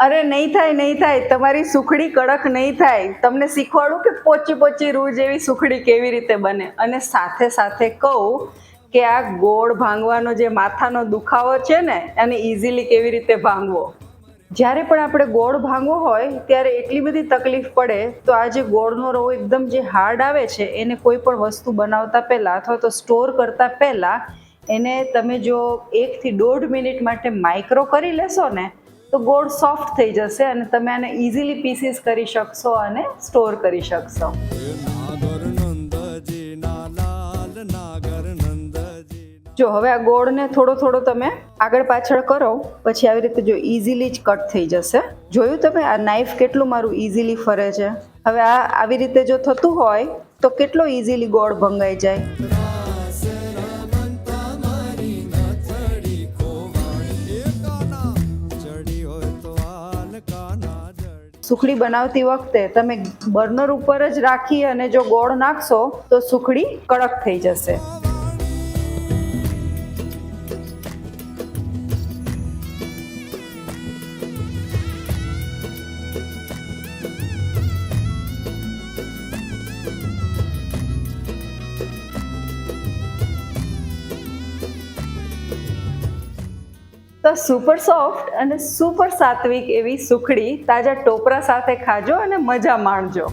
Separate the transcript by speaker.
Speaker 1: અરે નહીં થાય, નહીં થાય. તમારી સુખડી કડક નહીં થાય. તમને શીખવાડું કે પોચી પોચી રૂ જેવી સુખડી કેવી રીતે બને. અને સાથે સાથે કહું કે આ ગોળ ભાંગવાનો જે માથાનો દુખાવો છે ને, એને ઇઝીલી કેવી રીતે ભાંગવો. જ્યારે પણ આપણે ગોળ ભાંગવો હોય ત્યારે એટલી બધી તકલીફ પડે, તો આ જે ગોળનો રવો એકદમ જે હાર્ડ આવે છે, એને કોઈ પણ વસ્તુ બનાવતા પહેલાં અથવા તો સ્ટોર કરતા પહેલાં એને તમે જો 1 થી 1.5 મિનિટ માટે માઇક્રો કરી લેશો ને, તો ગોળ સોફ્ટ થઈ જશે અને તમે આને ઇઝીલી પીસીસ કરી શકશો અને સ્ટોર કરી શકશો. જો હવે આ ગોળને થોડો થોડો તમે આગળ પાછળ કરો, પછી આવી રીતે જો ઇઝીલી જ કટ થઈ જશે. જોયું તમે આ નાઈફ કેટલું મારું ઇઝીલી ફરે છે. હવે આ આવી રીતે જો થતું હોય તો કેટલો ઇઝીલી ગોળ ભંગાઈ જાય. સુખડી બનાવતી વખતે તમે બર્નર ઉપર જ રાખી અને જો ગોળ નાખશો તો સુખડી કડક થઈ જશે. તો સુપર સોફ્ટ અને સુપર સાત્વિક એવી સુખડી તાજા ટોપરા સાથે ખાજો અને મજા માણજો.